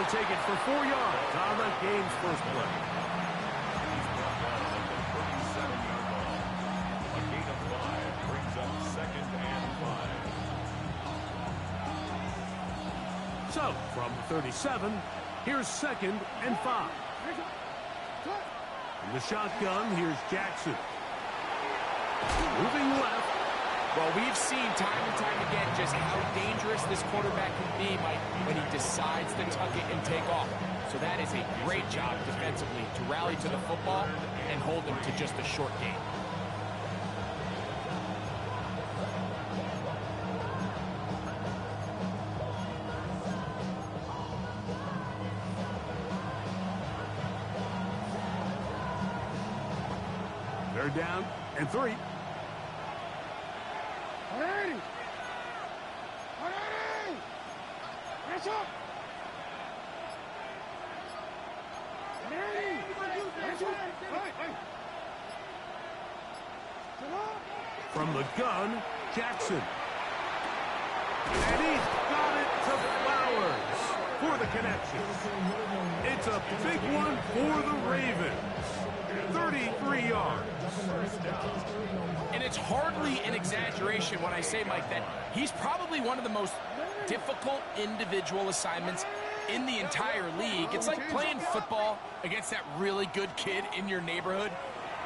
He'll take it for 4 yards on the game's first play. He's brought down at the 37-yard line. A gain of 5 brings up 2nd and 5. So, from the 37, here's 2nd and 5. In the shotgun, here's Jackson. Moving left. Well, we've seen time and time again just how dangerous this quarterback can be, Mike, when he decides to tuck it and take off. So that is a great job defensively to rally to the football and hold him to just a short gain. They're down and 3. From the gun, Jackson. And he's got it to Flowers for the connection. It's a big one for the Ravens. 33 yards. And it's hardly an exaggeration when I say, Mike, that he's probably one of the most difficult individual assignments in the entire league. It's like playing football against that really good kid in your neighborhood.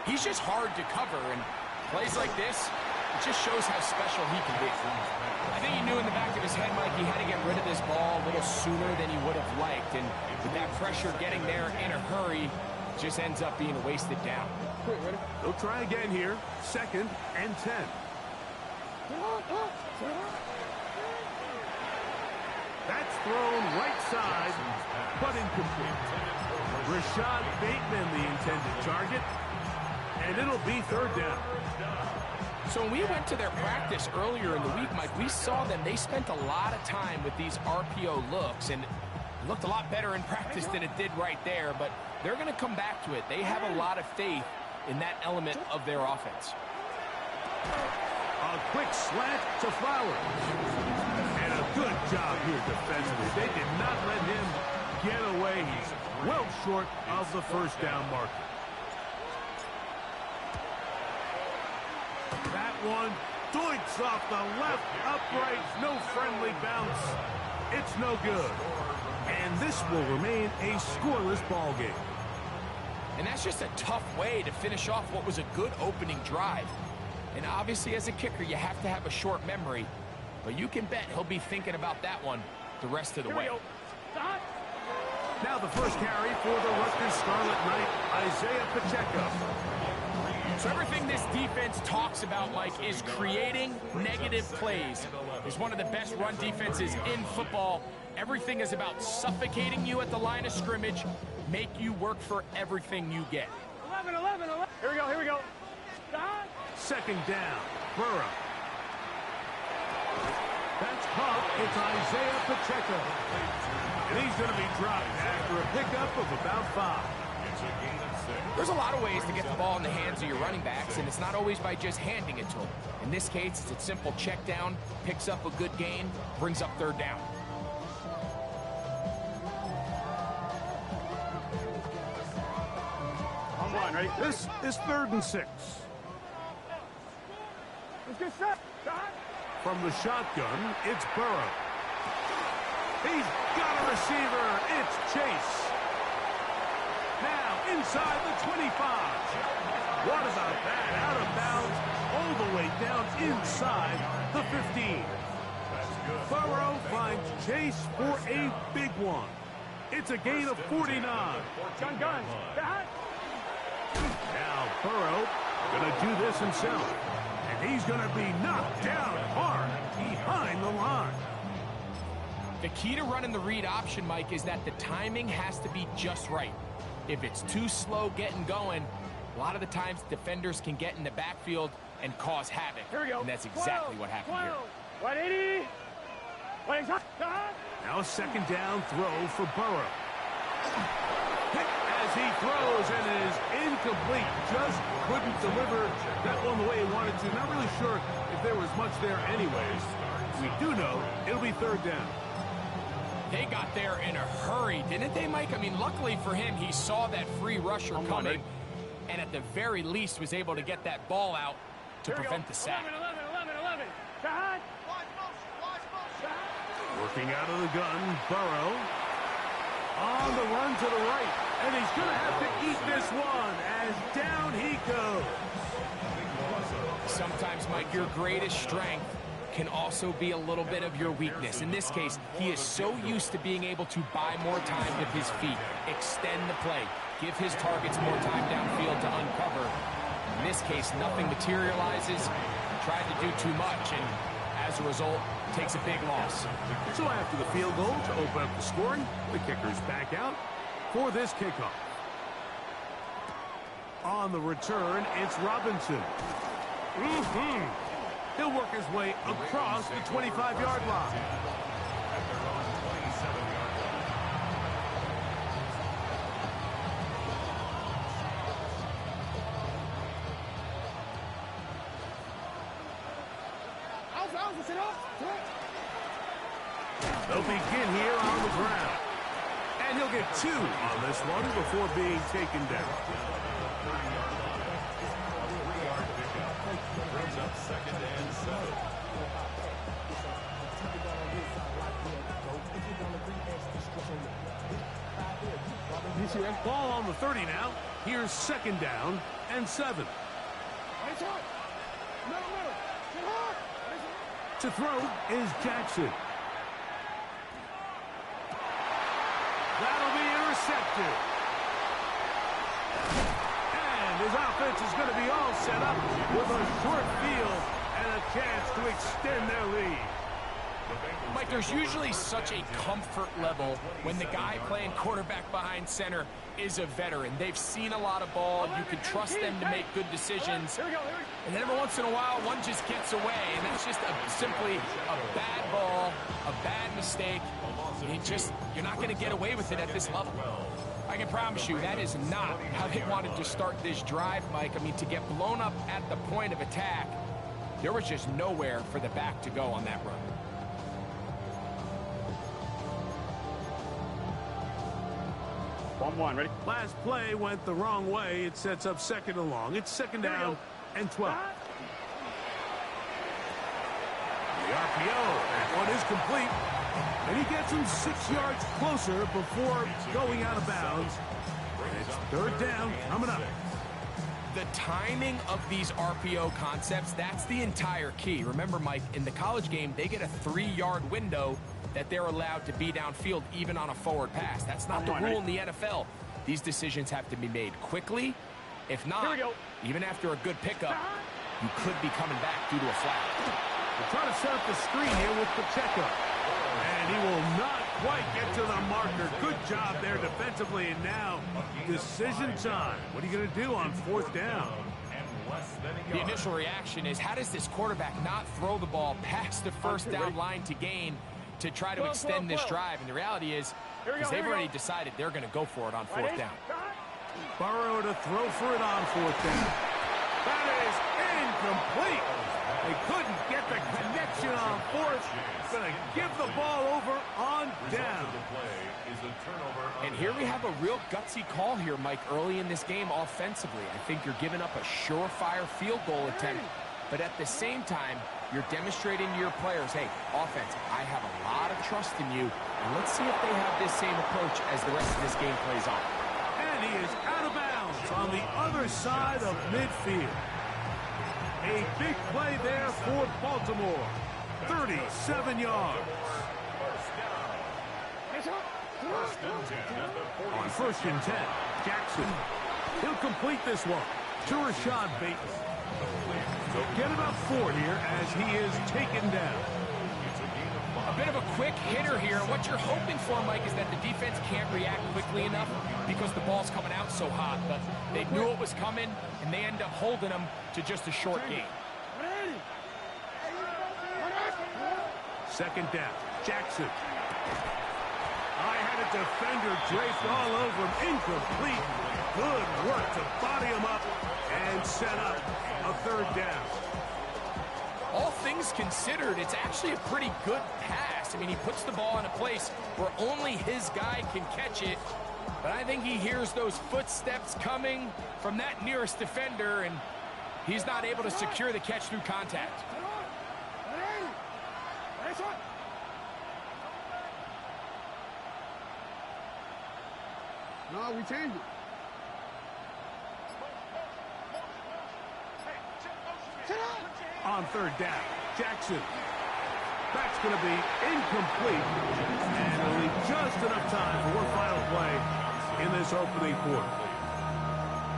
He's just hard to cover, and plays like this, it just shows how special he can be. I think he knew in the back of his head, Mike, he had to get rid of this ball a little sooner than he would have liked, and with that pressure getting there in a hurry, just ends up being a wasted down. They'll try again here. 2nd and 10. That's thrown right side, but incomplete. Rashad Bateman, the intended target, and it'll be 3rd down. So when we went to their practice earlier in the week, Mike, we saw them. They spent a lot of time with these RPO looks, and it looked a lot better in practice than it did right there, but they're going to come back to it. They have a lot of faith in that element of their offense. A quick slant to Flowers. And a good job here defensively. They did not let him get away. He's well short of the 1st down marker. That one doinks off the left upright. No friendly bounce. It's no good. And this will remain a scoreless ball game. And that's just a tough way to finish off what was a good opening drive. And obviously, as a kicker, you have to have a short memory. But you can bet he'll be thinking about that one the rest of the way. Now the first carry for the Rutgers Scarlet Knight, Isaiah Pacheco. So everything this defense talks about, Mike, is creating negative plays. It's one of the best run defenses in football. Everything is about suffocating you at the line of scrimmage, make you work for everything you get. 11. Here we go. 2nd down, Burrow. That's caught. It's Isaiah Pacheco. And he's going to be dropped after a pickup of about 5. There's a lot of ways to get the ball in the hands of your running backs, and it's not always by just handing it to them. In this case, it's a simple check down, picks up a good gain, brings up 3rd down. I'm blind, ready? This is 3rd and 6. Let's get set. From the shotgun, it's Burrow. He's got a receiver. It's Chase. Now inside the 25. What about that? Out of bounds, all the way down inside the 15. Burrow finds Chase for a big one. It's a gain of 49. Gun. Now Burrow gonna do this himself. And he's gonna be knocked down hard behind the line. The key to running the read option, Mike, is that the timing has to be just right. If it's too slow getting going, a lot of the times defenders can get in the backfield and cause havoc. Here we go. And that's exactly what happened here. 180. Now a 2nd down throw for Burrow. As he throws and is incomplete. Just couldn't deliver that one the way he wanted to. Not really sure if there was much there anyways. We do know it'll be 3rd down. They got there in a hurry, didn't they, Mike? I mean, luckily for him, he saw that free rusher coming, and at the very least was able to get that ball out to prevent the sack. 11. Shot. Working out of the gun, Burrow. On the run to the right, and he's going to have to eat this one as down he goes. Sometimes, Mike, your greatest strength can also be a little bit of your weakness. In this case, he is so used to being able to buy more time with his feet, extend the play, give his targets more time downfield to uncover. In this case, nothing materializes, tried to do too much, and as a result, takes a big loss. So after the field goal to open up the scoring, the kicker's back out for this kickoff. On the return, it's Robinson. He'll work his way across the 25-yard line. At their own 27-yard line. They'll begin here on the ground. And he'll get 2 on this one before being taken down. 30-yard line. A 3-yard pickup. Brings up 2nd and 7. Ball on the 30 now. Here's 2nd down and 7. To throw is Jackson. That'll be intercepted. And his offense is going to be all set up with a short field and a chance to extend their lead. Mike, there's usually such a comfort level when the guy playing quarterback behind center is a veteran. They've seen a lot of ball. You can trust them to make good decisions. And then every once in a while, one just gets away. And that's just simply a bad ball, a bad mistake. You're not going to get away with it at this level. I can promise you that is not how they wanted to start this drive, Mike. I mean, to get blown up at the point of attack, there was just nowhere for the back to go on that run. One, ready? Last play went the wrong way. It sets up 2nd and long. It's 2nd down and 12. The RPO. That one is complete. And he gets him 6 yards closer before going out of bounds. And it's 3rd down coming up. The timing of these RPO concepts, that's the entire key. Remember, Mike, in the college game, they get a 3-yard window that they're allowed to be downfield even on a forward pass. That's not the rule in the NFL. These decisions have to be made quickly. If not, even after a good pickup, you could be coming back due to a flag. They're trying to set up the screen here with the checkup. And he will not quite get to the marker. Good job there defensively. And now, decision time. What are you going to do on 4th down? The initial reaction is, how does this quarterback not throw the ball past the 1st down line to gain to try to extend this drive? And the reality is, they've already decided they're going to go for it on 4th down. Burrow to throw for it on 4th down. That is incomplete. They couldn't get the connection on 4th. Going to give the ball over on down. And here we have a real gutsy call here, Mike, early in this game offensively. I think you're giving up a surefire field goal attempt. But at the same time, you're demonstrating to your players, hey, offense, I have a lot of trust in you. And let's see if they have this same approach as the rest of this game plays on. And he is out of bounds on the other side of midfield. A big play there for Baltimore. 37 yards. On 1st and 10, Jackson. He'll complete this one to Rashad Bateman. So get about 4 here as he is taken down. A bit of a quick hitter here. What you're hoping for, Mike, is that the defense can't react quickly enough because the ball's coming out so hot. But they knew it was coming, and they end up holding them to just a short game. 2nd down, Jackson. I had a defender draped all over him. Incomplete. Good work to body him up and set up a 3rd down. All things things considered, it's actually a pretty good pass. I mean, he puts the ball in a place where only his guy can catch it. But I think he hears those footsteps coming from that nearest defender, and he's not able to secure the catch through contact. No, we changed it. On third down, Jackson. That's going to be incomplete. And only just enough time for one final play in this opening quarter.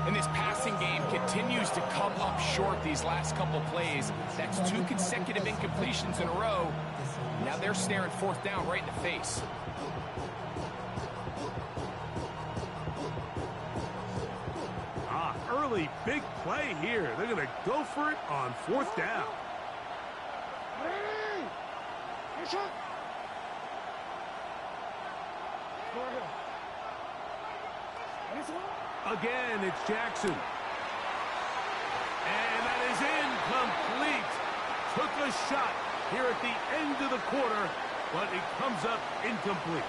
And this passing game continues to come up short these last couple plays. That's 2 consecutive incompletions in a row. Now they're staring fourth down right in the face. Early big play here. They're going to go for it on fourth down. Again, it's Jackson. And that is incomplete. Took a shot here at the end of the quarter, but it comes up incomplete.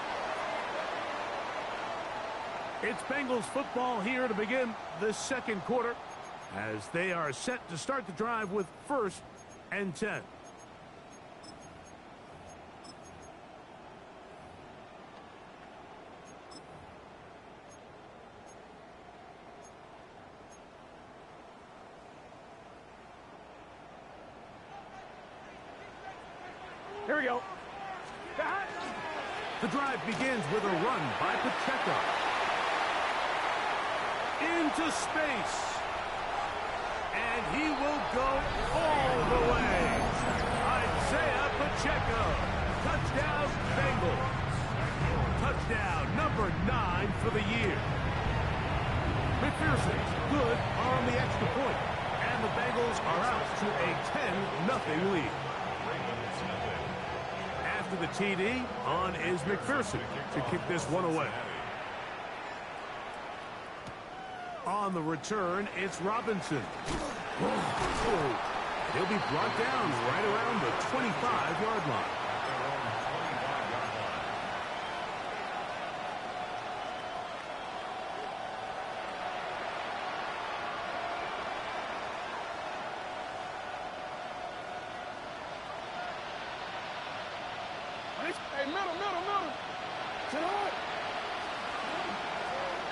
It's Bengals football here to begin the second quarter as they are set to start the drive with 1st and 10. Here we go. The drive begins with a run by Pacheco. Into space. And he will go all the way. Isaiah Pacheco. Touchdown, Bengals. Touchdown number 9 for the year. McPherson good on the extra point. And the Bengals are out to a 10-0 lead. After the TD, on is McPherson to kick this one away. On the return, it's Robinson. Oh, he'll be brought down right around the 25-yard line. Hey, middle.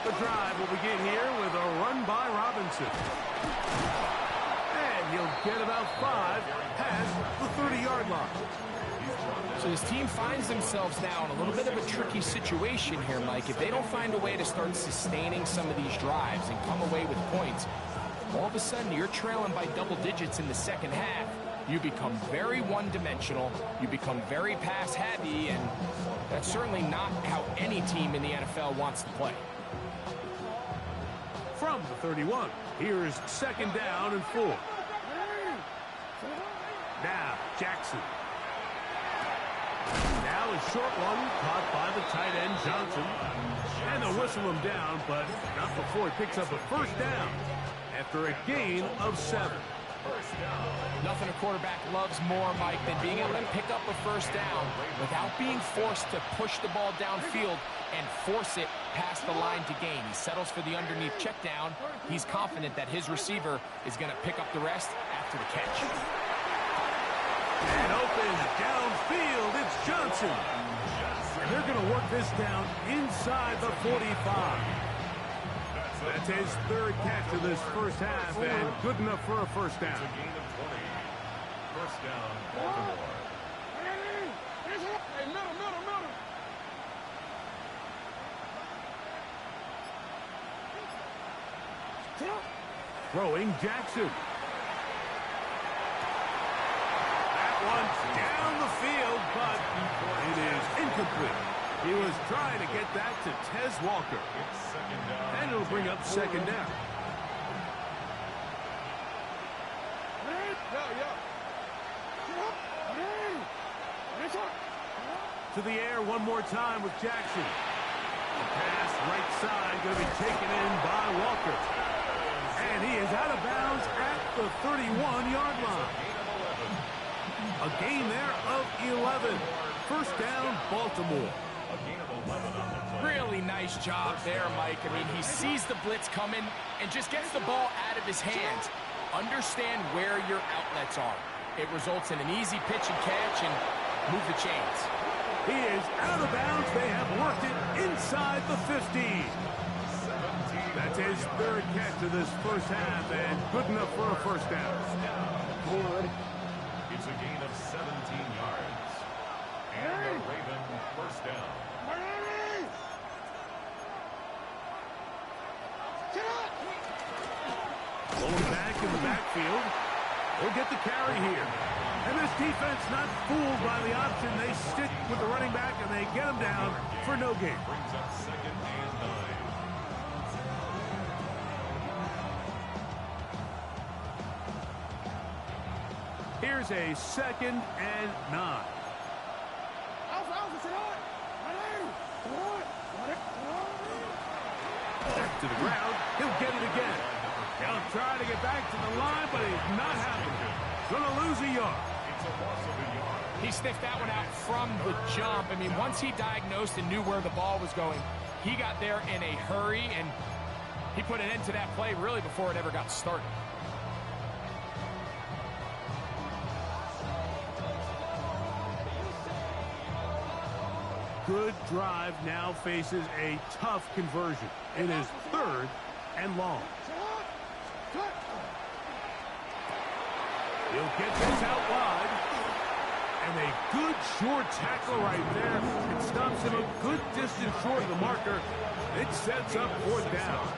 The drive will begin here with a run by Robinson. And he'll get about 5 past the 30-yard line. So his team finds themselves now in a little bit of a tricky situation here, Mike. If they don't find a way to start sustaining some of these drives and come away with points, all of a sudden you're trailing by double digits in the second half. You become very one-dimensional, you become very pass-heavy, and that's certainly not how any team in the NFL wants to play. From the 31, here's 2nd down and 4. Now, Jackson. Now a short one caught by the tight end, Johnson. And they'll whistle him down, but not before he picks up a 1st down after a gain of 7. Nothing a quarterback loves more, Mike, than being able to pick up a 1st down without being forced to push the ball downfield and force it past the line to gain. He settles for the underneath check down. He's confident that his receiver is going to pick up the rest after the catch. And open downfield, it's Johnson. And they're going to work this down inside the 45. That's his 3rd catch of this first half, and good enough for a 1st down. It's a gain of 20. 1st down, Baltimore. Hey, middle. Throwing Jackson. That one's down the field, but it is incomplete. He was trying to get that to Tez Walker. And it'll bring up 2nd down. To the air one more time with Jackson. The pass right side going to be taken in by Walker. And he is out of bounds at the 31-yard line. A gain there of 11. First down, Baltimore. A gain of 11 on the play. Really nice job there, Mike. I mean, he sees the blitz coming and just gets the ball out of his hands. Understand where your outlets are. It results in an easy pitch and catch and move the chains. He is out of bounds. They have worked it inside the 50. That's his third catch of this first half and good enough for a first down. It's a gain of 17 yards. And the Raven first down. Going back in the backfield. He'll get the carry here. And this defense not fooled by the option. They stick with the running back and they get him down for no gain. Brings up second and 9. Here's a second and 9. Back to the ground. He'll get it again. He'll try to get back to the line, but he's not happening. Gonna lose a yard. It's a loss of a yard. He sniffed that one out from the jump. I mean, once he diagnosed and knew where the ball was going, he got there in a hurry, and he put an end to that play really before it ever got started. Good drive now faces a tough conversion. It is third and long. He'll get this out wide. And a good short tackle right there. It stops him a good distance short of the marker. It sets up fourth down.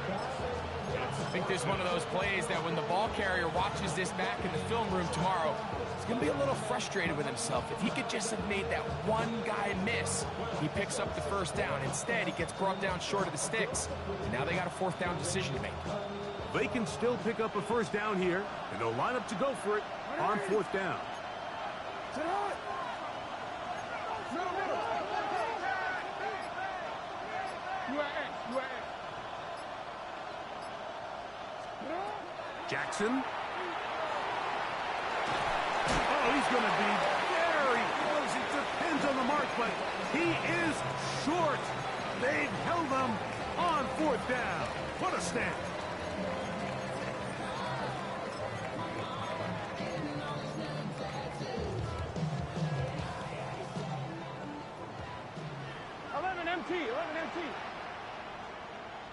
I think there's one of those plays that when the ball carrier watches this back in the film room tomorrow, he's going to be a little frustrated with himself. If he could just have made that one guy miss, he picks up the first down. Instead, he gets brought down short of the sticks, and now they got a fourth down decision to make. They can still pick up a first down here, and they'll line up to go for it on fourth down. Jackson. Oh, he's going to be very close. It depends on the mark, but he is short. They've held him on fourth down. What a stand.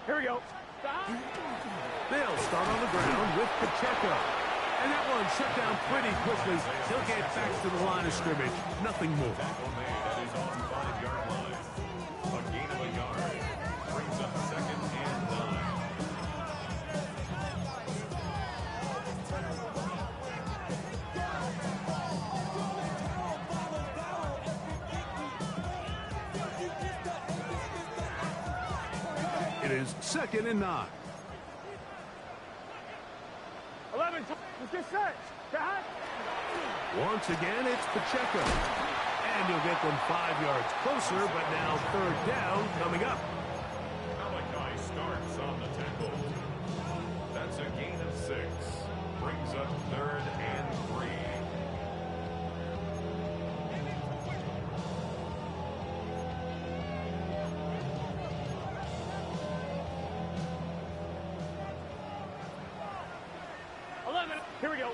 Here we go. They'll start on the ground with Pacheco. And that one shut down pretty quickly. He'll get back to the line of scrimmage. Nothing more. Tackle made at his own 5-yard line. A gain of a yard. Brings up second and 9. It is second and 9. 11. Let's get set. Once again, it's Pacheco. And he'll get them 5 yards closer, but now third down coming up. Malachi starts on the tackle. That's a gain of 6. Brings up third and 3. Here we go.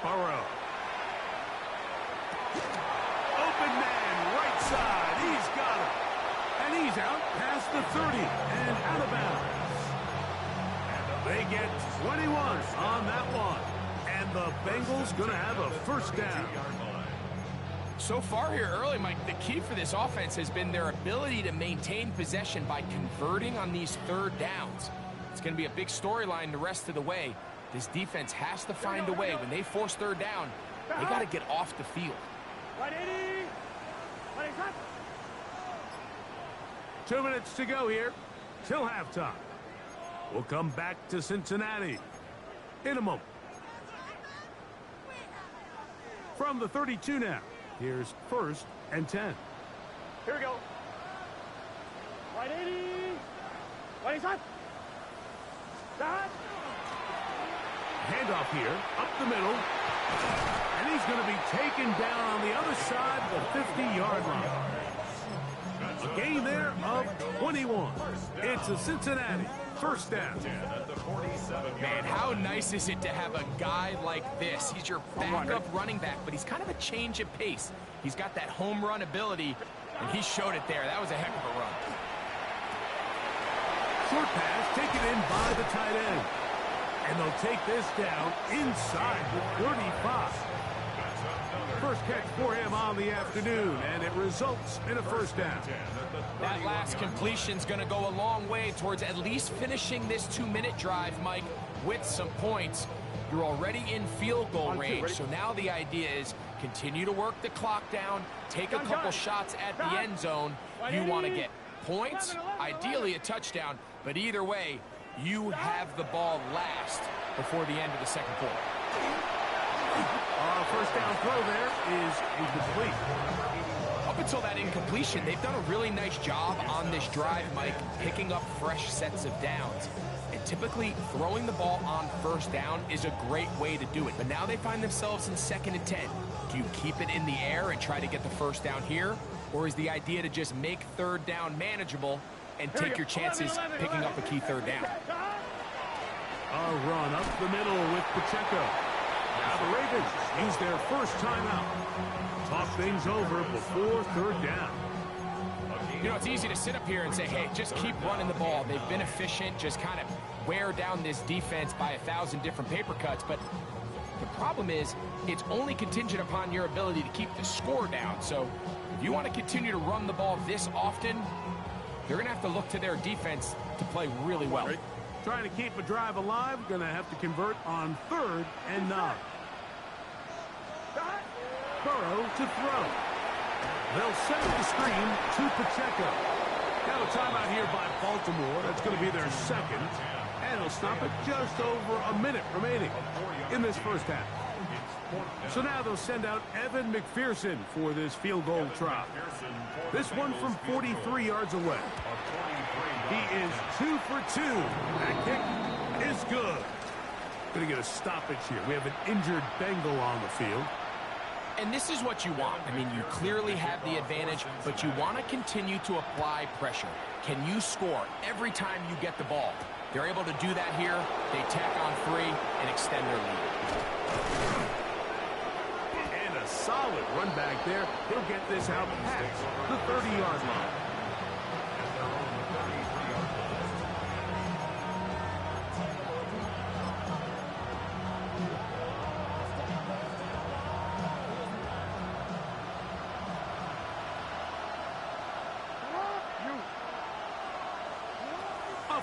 Burrow. Open man, right side. He's got it. And he's out past the 30 and out of bounds. They get 21 on that one. And the Bengals going to have a first down. So far here early, Mike, the key for this offense has been their ability to maintain possession by converting on these third downs. It's going to be a big storyline the rest of the way. This defense has to find a way. When they force third down, they got to get off the field. 2 minutes to go here till halftime. We'll come back to Cincinnati in a moment. From the 32 now, here's first and 10. Here we go. 180. 180. Handoff here, up the middle. And he's going to be taken down on the other side of the 50-yard line. A gain there of 21. It's a Cincinnati first down. Man, how nice is it to have a guy like this? He's your backup running back, but he's kind of a change of pace. He's got that home run ability, and he showed it there. That was a heck of a run. Short pass taken in by the tight end. And they'll take this down inside the 35. First catch for him on the afternoon, and it results in a first down. That last completion's going to go a long way towards at least finishing this 2-minute drive, Mike, with some points. You're already in field goal range, so now the idea is continue to work the clock down, take a couple shots at the end zone. You want to get points, ideally a touchdown, but either way, you have the ball last before the end of the second quarter. First down throw there is incomplete. Up until that incompletion, they've done a really nice job on this drive, Mike, picking up fresh sets of downs. And typically, throwing the ball on first down is a great way to do it. But now they find themselves in 2nd and 10. Do you keep it in the air and try to get the first down here? Or is the idea to just make 3rd down manageable and take your chances picking up a key 3rd down? A run up the middle with Pacheco. Now the Ravens use their first timeout. Talk things over before 3rd down. You know, it's easy to sit up here and say, hey, just keep running the ball. They've been efficient, just kind of wear down this defense by 1,000 different paper cuts. But the problem is it's only contingent upon your ability to keep the score down. So if you want to continue to run the ball this often, they're going to have to look to their defense to play really well. Trying to keep a drive alive, going to have to convert on 3rd and 9. Burrow to throw. They'll set the screen to Pacheco. Now a timeout here by Baltimore. That's going to be their second. And they'll stop it just over a minute remaining in this first half. So now they'll send out Evan McPherson for this field goal try. This one from 43 yards away. He is 2 for 2. That kick is good. Going to get a stoppage here. We have an injured Bengal on the field. And this is what you want. I mean, you clearly have the advantage, but you want to continue to apply pressure. Can you score every time you get the ball? They're able to do that here. They tack on 3 and extend their lead. And a solid run back there. He'll get this out past the 30-yard line.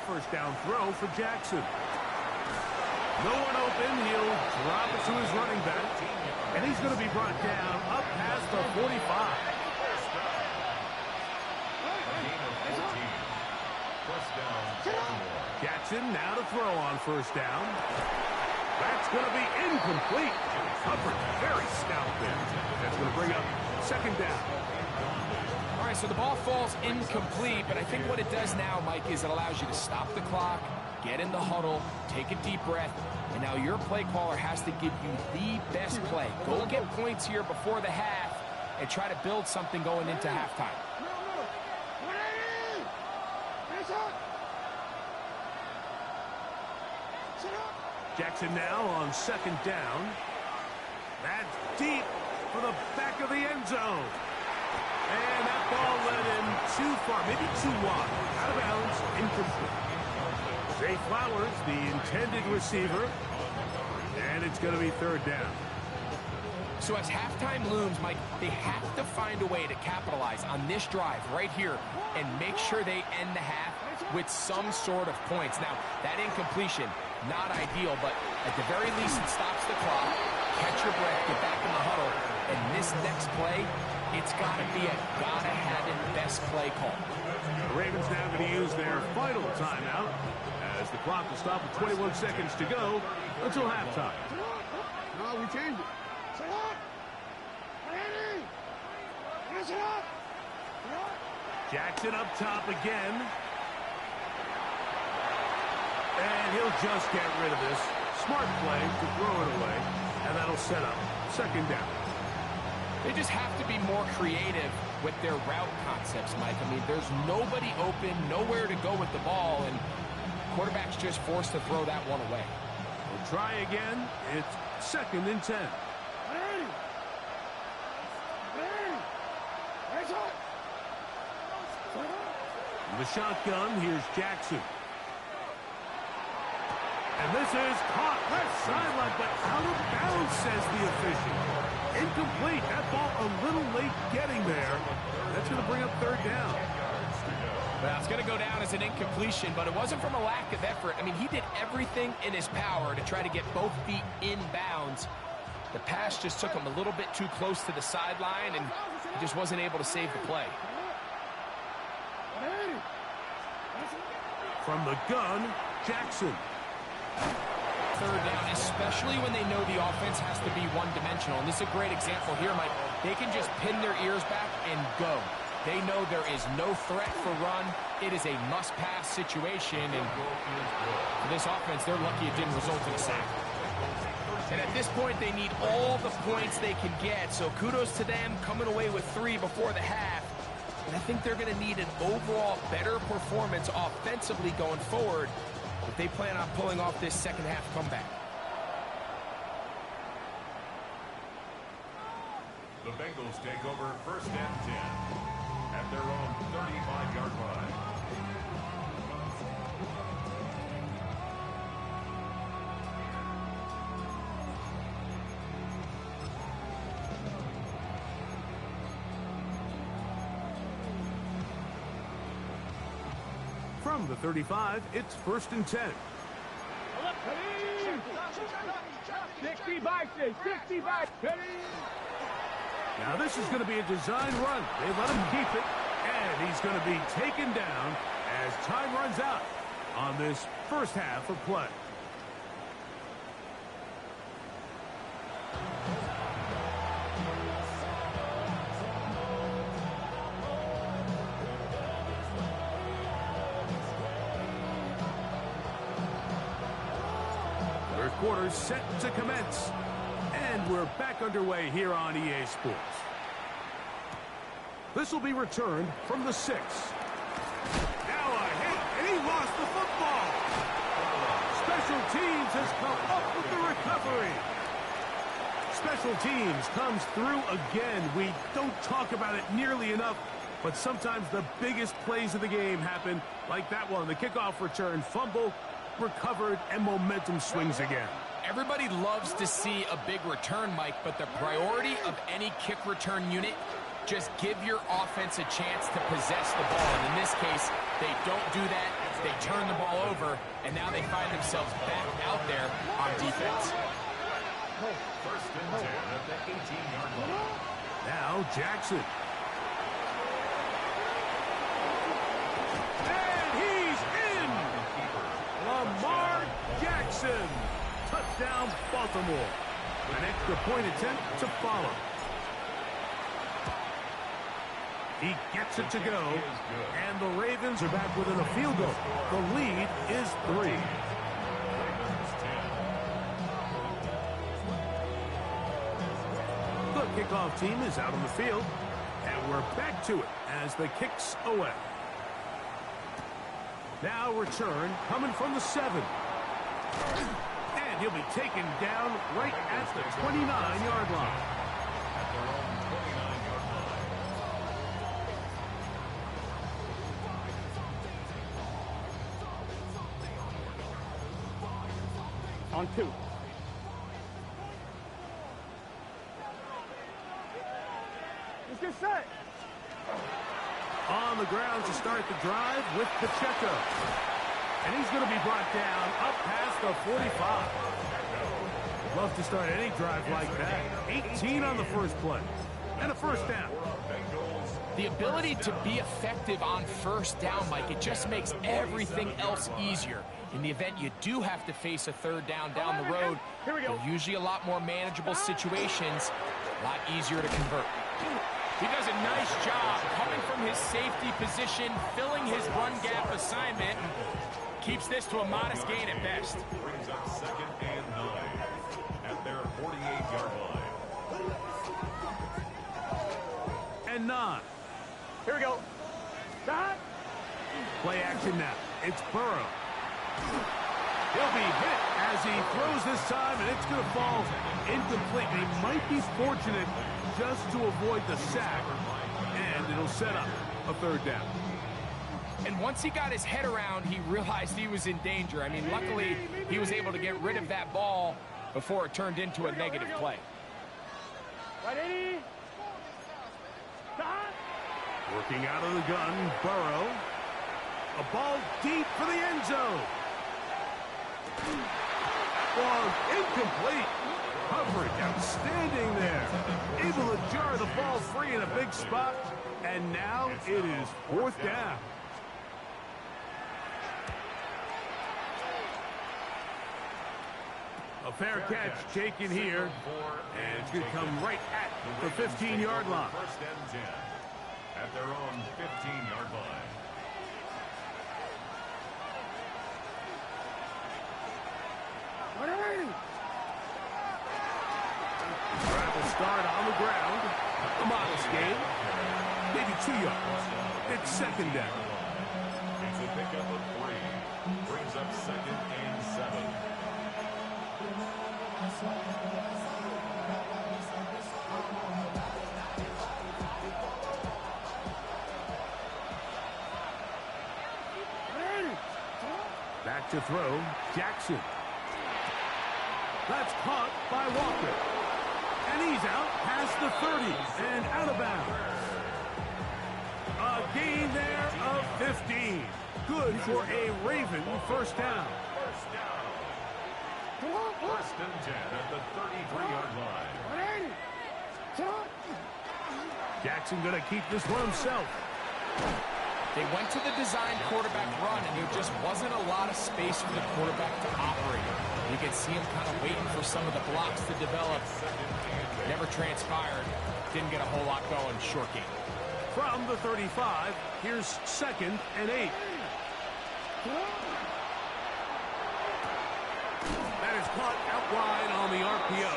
First down throw for Jackson. No one open. He'll drop it to his running back. And he's going to be brought down up past the 45. Jackson now to throw on first down. That's going to be incomplete. Hubbard very stout there. That's going to bring up 2nd down. All right, so the ball falls incomplete, but I think what it does now, Mike, is it allows you to stop the clock, get in the huddle, take a deep breath, and now your play caller has to give you the best play. Go get points here before the half and try to build something going into halftime. Jackson now on 2nd down. That's deep for the back of the end zone. And that ball led him too far, maybe too wide. Out of bounds, incomplete. Zay Flowers, the intended receiver. And it's going to be 3rd down. So as halftime looms, Mike, they have to find a way to capitalize on this drive right here and make sure they end the half with some sort of points. Now, that incompletion, not ideal, but at the very least, it stops the clock. Catch your breath, get back in the huddle, and this next play, it's got to be a gotta-have-it best play call. The Ravens now going to use their final timeout as the clock will stop with 21 seconds to go until halftime. No, we changed it. Jackson up top again. And he'll just get rid of this. Smart play to throw it away. And that'll set up second down. They just have to be more creative with their route concepts, Mike. I mean, there's nobody open, nowhere to go with the ball, and quarterback's just forced to throw that one away. We'll try again. It's second and 10. The shotgun, here's Jackson. And this is caught left sideline, but out of bounds, says the official. Incomplete. That ball a little late getting there. That's going to bring up third down. Well, it's going to go down as an incompletion, but it wasn't from a lack of effort. I mean, he did everything in his power to try to get both feet in bounds. The pass just took him a little bit too close to the sideline, and he just wasn't able to save the play. From the gun, Jackson. Third down, especially when they know the offense has to be one-dimensional. And this is a great example here, Mike. They can just pin their ears back and go. They know there is no threat for run. It is a must-pass situation. And for this offense, they're lucky it didn't result in a sack. And at this point, they need all the points they can get. So kudos to them coming away with 3 before the half. And I think they're going to need an overall better performance offensively going forward if they plan on pulling off this second half comeback. The Bengals take over first and 10 at their own 35-yard line. From the 35, it's first and 10. 60 by 6, 60 by 10. Now this is going to be a design run. They let him keep it, and he's going to be taken down as time runs out on this first half of play. Third quarter set to commence. And we're back underway here on EA Sports. This will be returned from the 6. Now a hit, and he lost the football. Special teams has come up with the recovery. Special teams comes through again. We don't talk about it nearly enough, but sometimes the biggest plays of the game happen like that one. The kickoff return, fumble, recovered, and momentum swings again. Everybody loves to see a big return, Mike, but the priority of any kick return unit, just give your offense a chance to possess the ball. And in this case, they don't do that. They turn the ball over, and now they find themselves back out there on defense. First and 10 at the 18-yard line. Now Jackson. And he's in! Lamar Jackson. Touchdown, Baltimore. An extra point attempt to follow. He gets it to go, and the Ravens are back within a field goal. The lead is 3. The kickoff team is out on the field, and we're back to it as the kick's away. Now return coming from the 7. And he'll be taken down right at the 29-yard line. At their own 29-yard line. On 2. Let's get set. On the ground to start the drive with Pacheco. And he's going to be brought down up past the 45. Love to start any drive like that. 18 on the first play. And a first down. The ability to be effective on first down, Mike, it just makes everything else easier. In the event you do have to face a third down the road, they're usually a lot more manageable situations, a lot easier to convert. He does a nice job coming from his safety position, filling his run gap assignment, and keeps this to a modest gain at best. Brings up second and 9 at their 48 and 9. Here we go. Stop. Play action now. It's Burrow. He'll be hit as he throws this time, and it's going to fall incomplete. He might be fortunate just to avoid the sack, and it'll set up a 3rd down. And once he got his head around, he realized he was in danger. I mean, luckily, he was able to get rid of that ball before it turned into a negative play. Ready? Stop. Working out of the gun, Burrow. A ball deep for the end zone. Ball incomplete. Coverage outstanding there. Able to jar the ball free in a big spot. And now it is 4th down. A fair catch taken here. And it's going to come right at the 15-yard line. 1st and 10 at their own 15-yard line. Travel start on the ground. A modest gain. Maybe 2 yards. It's 2nd down. It's a pickup of 3. Brings up 2nd and 7. Back to throw, Jackson. That's caught by Walker. And he's out past the 30 and out of bounds. A gain there of 15. Good for a Raven 1st down. 1st and 10 at the 33-yard line. Jackson going to keep this one himself. They went to the design quarterback run, and there just wasn't a lot of space for the quarterback to operate. You can see him kind of waiting for some of the blocks to develop. Never transpired. Didn't get a whole lot going. Short game. From the 35, here's 2nd and 8. That is caught out wide on the RPO.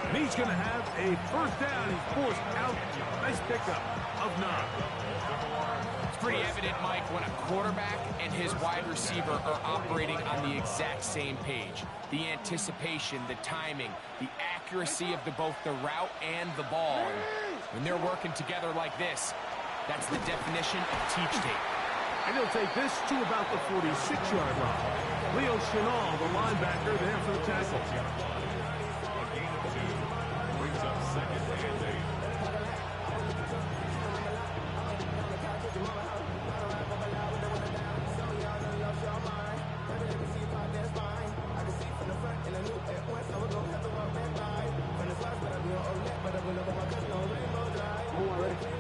And he's going to have a 1st down. He's forced out. Nice pickup of 9. Pretty evident, Mike, when a quarterback and his wide receiver are operating on the exact same page. The anticipation, the timing, the accuracy of both the route and the ball. And when they're working together like this, that's the definition of teach tape. And he'll take this to about the 46-yard line. Leo Chenal, the linebacker, there for the tackle. A gain of 2. Brings up 2nd and 8.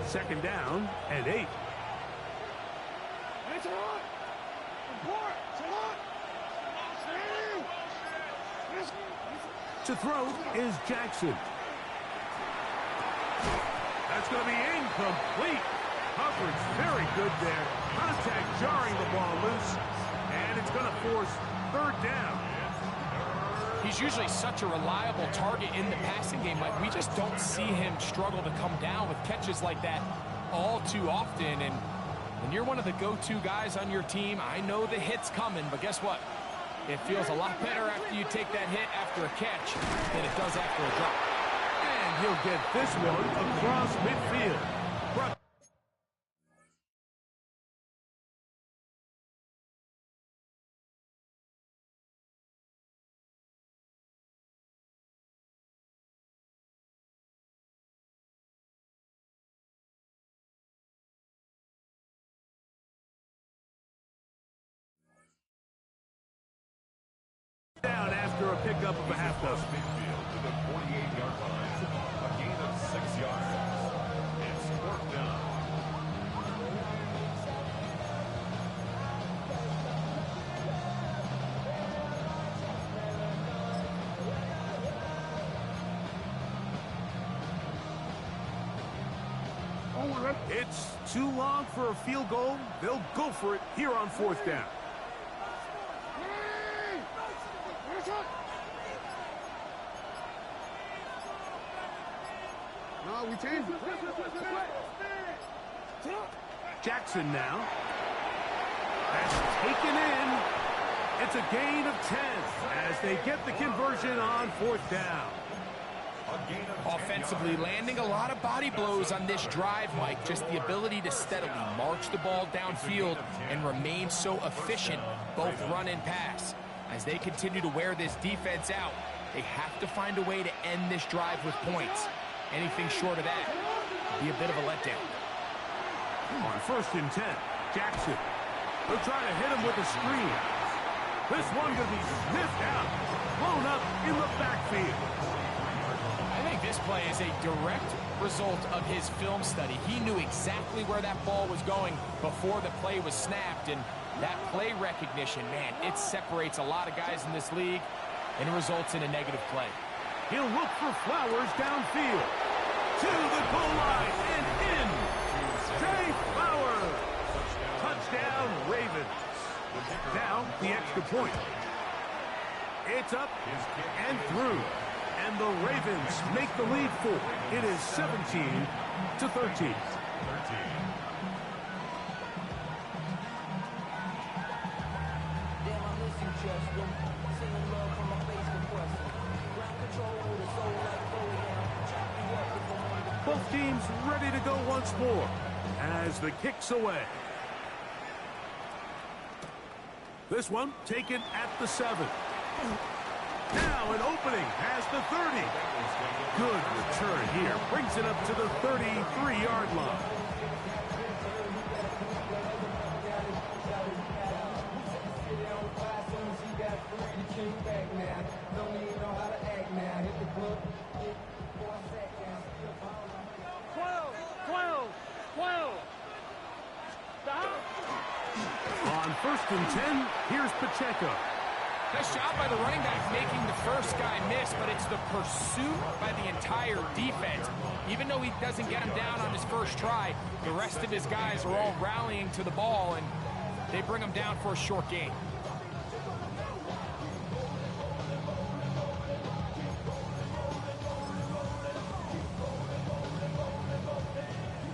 Second down and 8. To throw is Jackson. That's going to be incomplete. Coverage very good there. Contact jarring the ball loose. And it's going to force 3rd down. He's usually such a reliable target in the passing game. Like, we just don't see him struggle to come down with catches like that all too often. And when you're one of the go-to guys on your team, I know the hit's coming, but guess what? It feels a lot better after you take that hit after a catch than it does after a drop. And he'll get this one across midfield. Down after a pickup of a half dozen. Midfield to the 48-yard line. A gain of 6 yards. It's 4th down. It's too long for a field goal. They'll go for it here on 4th down. No, No, we changed it. Jackson now. That's taken in. It's a gain of 10 as they get the conversion on 4th down. Offensively, landing a lot of body blows on this drive, Mike. Just the ability to steadily march the ball downfield and remain so efficient, both run and pass. As they continue to wear this defense out, they have to find a way to end this drive with points. Anything short of that would be a bit of a letdown. On 1st and 10, Jackson. They'll try to hit him with a screen. This one going to be sniffed out, blown up in the backfield. I think this play is a direct result of his film study. He knew exactly where that ball was going before the play was snapped, and that play recognition, man, it separates a lot of guys in this league, and it results in a negative play. He'll look for Flowers downfield. To the goal line and in. Jay Flowers. Touchdown, Ravens. Now, the extra point. It's up and through. And the Ravens make the lead 4. It is 17-13. Both teams ready to go once more as the kick's away. This one taken at the 7. Now an opening has the 30. Good return here. Brings it up to the 33-yard line. On 1st and 10, here's Pacheco. Nice job by the running back making the first guy miss, but it's the pursuit by the entire defense. Even though he doesn't get him down on his first try, the rest of his guys are all rallying to the ball, and they bring him down for a short gain.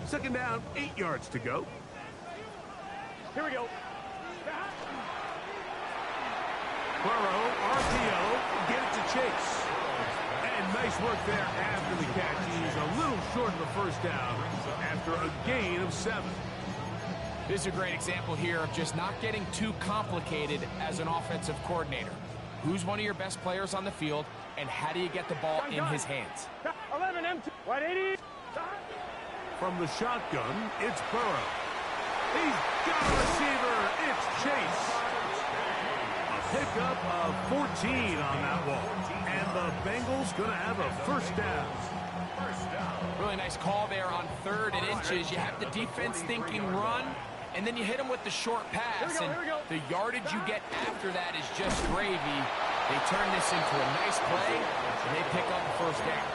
Second down, 8 yards to go. Here we go. Burrow, RPO, get it to Chase. And nice work there after the catch. He's a little short of the first down after a gain of 7. This is a great example here of just not getting too complicated as an offensive coordinator. Who's one of your best players on the field, and how do you get the ball in his hands? 11 M2. 180. From the shotgun, it's Burrow. He's got a receiver. It's Chase. A pickup of 14 on that one. And the Bengals going to have a first down. Really nice call there on 3rd and inches. You have the defense thinking run, and then you hit them with the short pass. And the yardage you get after that is just gravy. They turn this into a nice play, and they pick up the first down.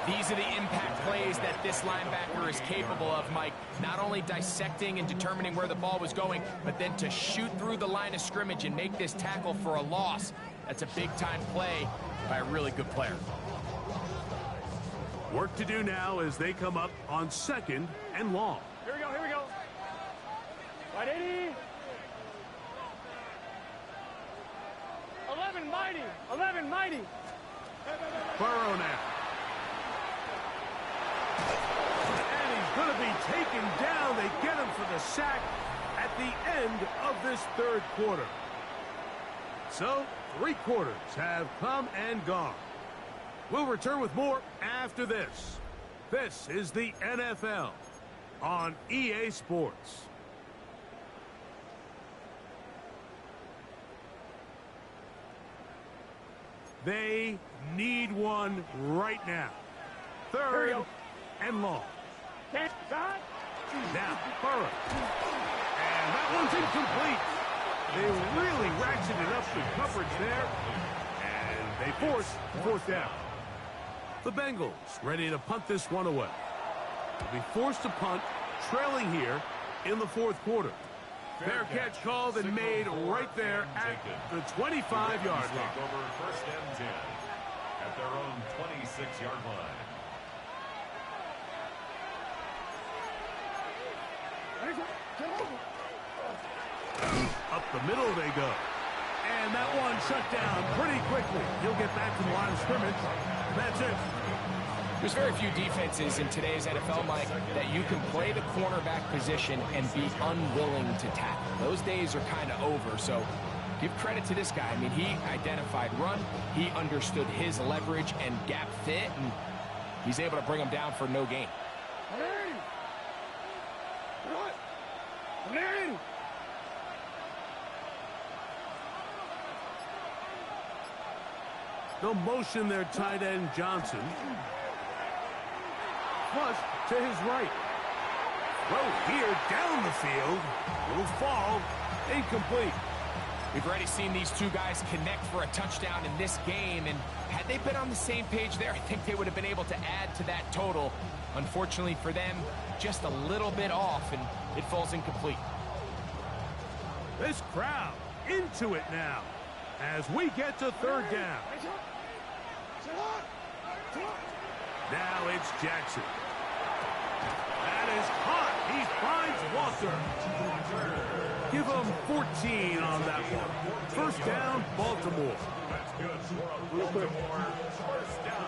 These are the impact plays that this linebacker is capable of, Mike. Not only dissecting and determining where the ball was going, but then to shoot through the line of scrimmage and make this tackle for a loss. That's a big-time play by a really good player. Work to do now as they come up on 2nd and long. Here we go, here we go. 180. 11 mighty. 11 mighty. Burrow now. And he's going to be taken down. They get him for the sack at the end of this 3rd quarter. So, 3 quarters have come and gone. We'll return with more after this. This is the NFL on EA Sports. They need one right now. 3rd and long. Now, Burrow. And that one's incomplete. They really ratcheted up the coverage there. And they force 4th down. The Bengals ready to punt this one away. They'll be forced to punt, trailing here in the 4th quarter. Fair catch called and made right there at the 25-yard line. Over 1st and 10 at their own 26-yard line. Up the middle they go. And that one shut down pretty quickly. He'll get back to the line of scrimmage. That's it. There's very few defenses in today's NFL, Mike, that you can play the cornerback position and be unwilling to tackle. Those days are kind of over, so give credit to this guy. I mean, he identified run, he understood his leverage and gap fit, and he's able to bring him down for no gain. They'll motion their tight end Johnson. Flush to his right. Throw here down the field. Will fall. Incomplete. We've already seen these two guys connect for a touchdown in this game, and had they been on the same page there, I think they would have been able to add to that total. Unfortunately for them, just a little bit off, and it falls incomplete. This crowd into it now as we get to third down. Now it's Jackson. That is caught. He finds Walker. Give him 14 on that one. First down, Baltimore. That's good for a Baltimore first down.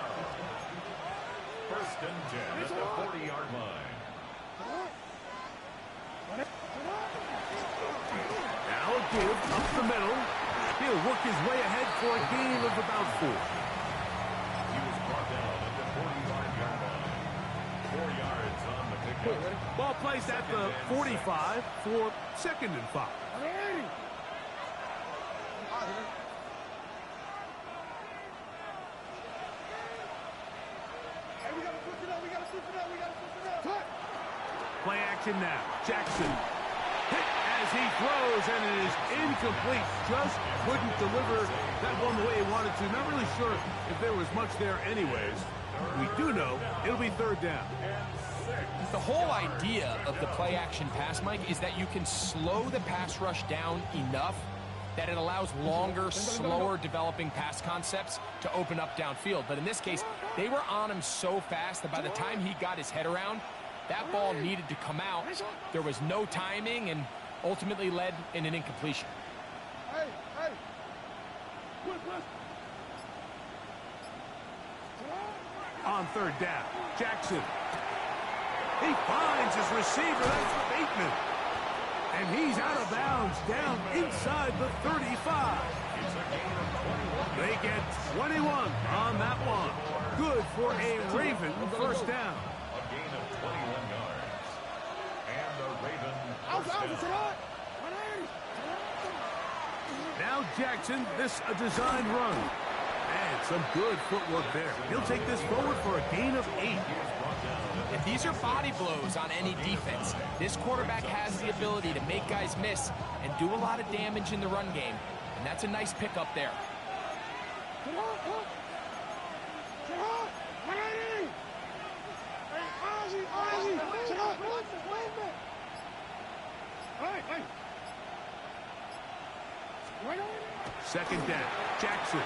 First and 10 at the 40-yard line. Now a give up the middle. He'll work his way ahead for a gain of about 4. He was brought down at the 45-yard line. 4 yards on the pickup. Ball placed at the 45 for second and 5. Play action now. Jackson hit as he throws, and it is incomplete. Just couldn't deliver that one the way he wanted to. Not really sure if there was much there anyways. We do know it'll be third down. The whole idea of the play-action pass, Mike, is that you can slow the pass rush down enough that it allows longer, slower developing pass concepts to open up downfield. But in this case, they were on him so fast that by the time he got his head around, that ball needed to come out. There was no timing and ultimately led in an incompletion. On third down, Jackson. He finds his receiver. That's Bateman. And he's out of bounds down inside the 35. They get 21 on that one. Good for a Raven first down. A gain of 21 yards. And the Raven first down. Now Jackson, this a designed run. And some good footwork there. He'll take this forward for a gain of 8. And these are body blows on any defense. This quarterback has the ability to make guys miss and do a lot of damage in the run game. And that's a nice pickup there. Second down, Jackson.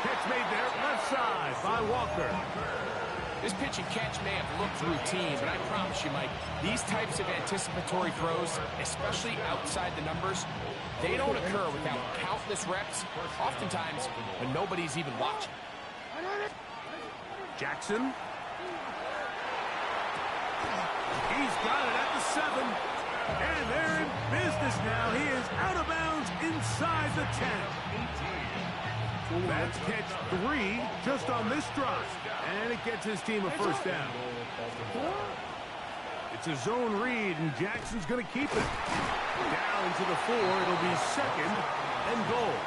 Catch made there, left side by Walker. This pitch and catch may have looked routine, but I promise you, Mike, these types of anticipatory throws, especially outside the numbers, they don't occur without countless reps, oftentimes when nobody's even watching. Jackson. He's got it at the 7. And they're in business now. He is out of bounds inside the 10. That's catch 3 just on this drive. And it gets his team a first down. It's a zone read, and Jackson's going to keep it. Down to the 4. It'll be second and goal.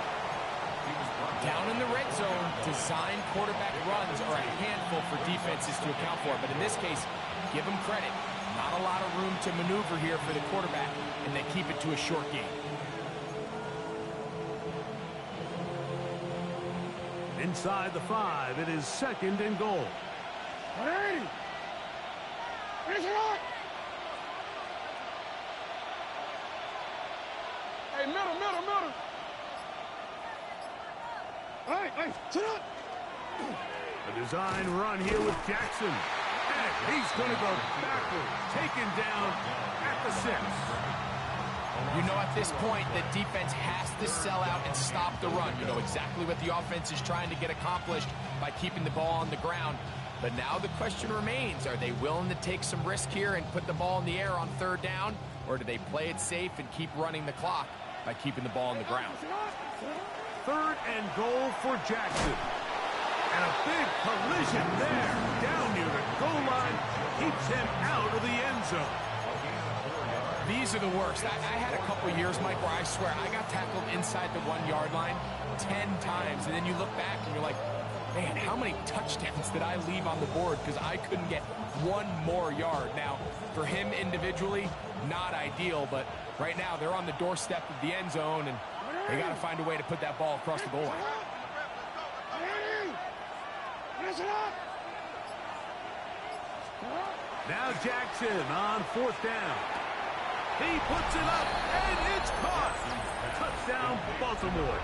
Down in the red zone, design quarterback runs are a handful for defenses to account for. But in this case, give them credit. Not a lot of room to maneuver here for the quarterback, and they keep it to a short game. Inside the 5, it is second and goal. Hey, middle. Hey, sit up. A design run here with Jackson. And He's going to go backwards, taken down at the 6. You know at this point the defense has to sell out and stop the run. You know exactly what the offense is trying to get accomplished by keeping the ball on the ground. But now the question remains, are they willing to take some risk here and put the ball in the air on 3rd down? Or do they play it safe and keep running the clock by keeping the ball on the ground? 3rd and goal for Jackson. And a big collision there. Down near the goal line. Keeps him out of the end zone. These are the worst. I had a couple years, Mike, where I swear I got tackled inside the 1-yard line 10 times. And then you look back and you're like, man, how many touchdowns did I leave on the board because I couldn't get one more yard? Now, for him individually, not ideal, but right now they're on the doorstep of the end zone, and they got to find a way to put that ball across the goal line. Now Jackson on 4th down. He puts it up, and it's caught. Touchdown, Baltimore.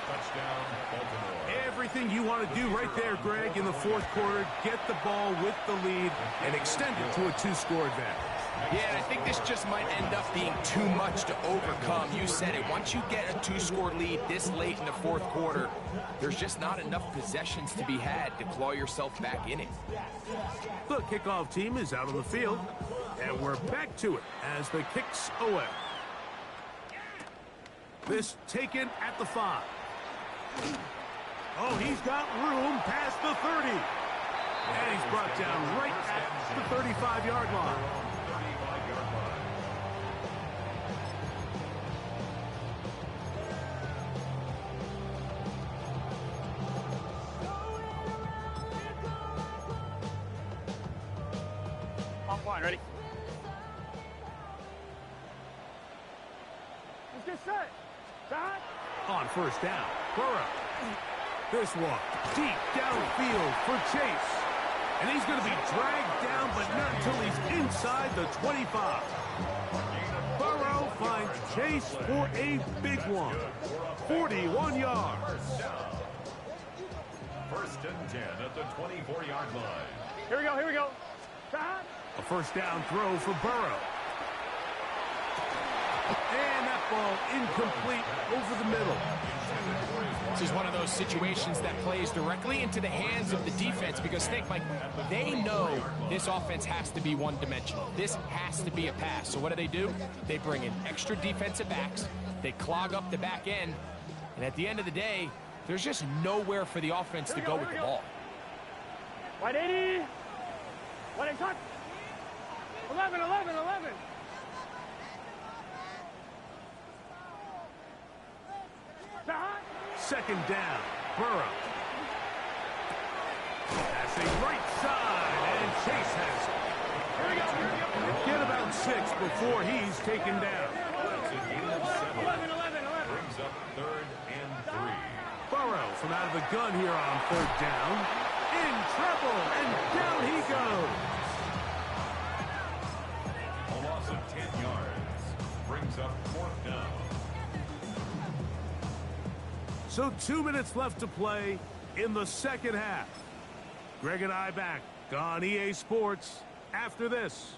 Touchdown, Baltimore. Everything you want to do right there, Greg, in the 4th quarter. Get the ball with the lead and extend it to a 2-score advantage. Yeah, and I think this just might end up being too much to overcome. You said it. Once you get a 2-score lead this late in the 4th quarter, there's just not enough possessions to be had to claw yourself back in it. The kickoff team is out on the field, and we're back to it as the kicks away. This taken at the 5. Oh, he's got room past the 30. And he's brought down right at the 35-yard line. Offline, ready? Let's get set. Stop. On 1st down, Burrow. This one deep downfield for Chase. And he's going to be dragged down, but not until he's inside the 25. Burrow finds Chase for a big one. 41 yards. 1st and 10 at the 24-yard line. Here we go, here we go. Stop. A 1st down throw for Burrow. And that ball incomplete over the middle. This is one of those situations that plays directly into the hands of the defense because, think, Mike, they know this offense has to be one-dimensional. This has to be a pass. So what do? They bring in extra defensive backs. They clog up the back end. And at the end of the day, there's just nowhere for the offense to go with the ball. 180. 180, touch. 11, 11, 11. Stop. 2nd down, Burrow. Passing right side, and Chase has it. Here we go, here we go. Get about 6 before he's taken down. 11, 11, 11. Brings up 3rd and 3. Burrow from out of the gun here on 3rd down. In trouble, and down he goes. A loss of 10 yards. Brings up 4th down. So 2 minutes left to play in the 2nd half. Greg and I back on EA Sports after this.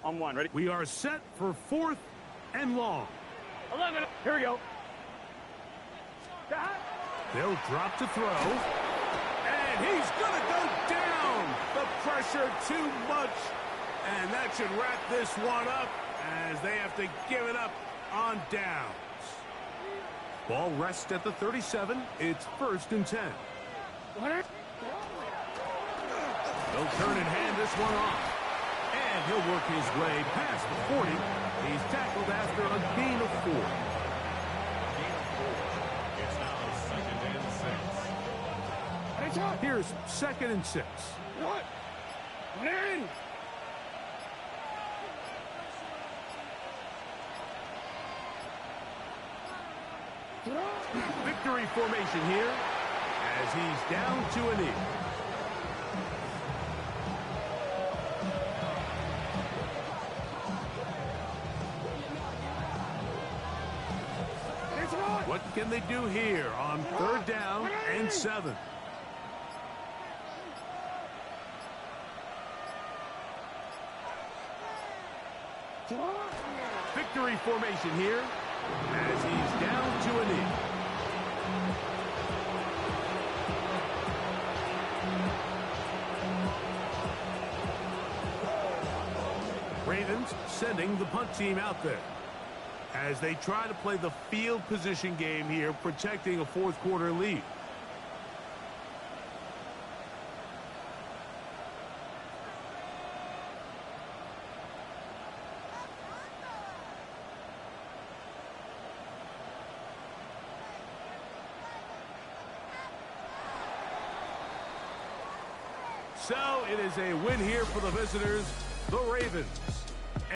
On 1, ready? We are set for 4th and long. 11, here we go. Stop. They'll drop to throw. And he's going to go down. The pressure too much. And that should wrap this one up as they have to give it up on downs. Ball rests at the 37. It's 1st and 10. They'll turn and hand this one off. And he'll work his way past the 40. He's tackled after a gain of 4. It's now 2nd and 6. Here's 2nd and 6. What? In. Victory formation here as he's down to a knee. What What can they do here on 3rd down and 7? Victory formation here as he's down to a knee. Ravens sending the punt team out there as they try to play the field position game here, protecting a 4th quarter lead. So it is a win here for the visitors, the Ravens.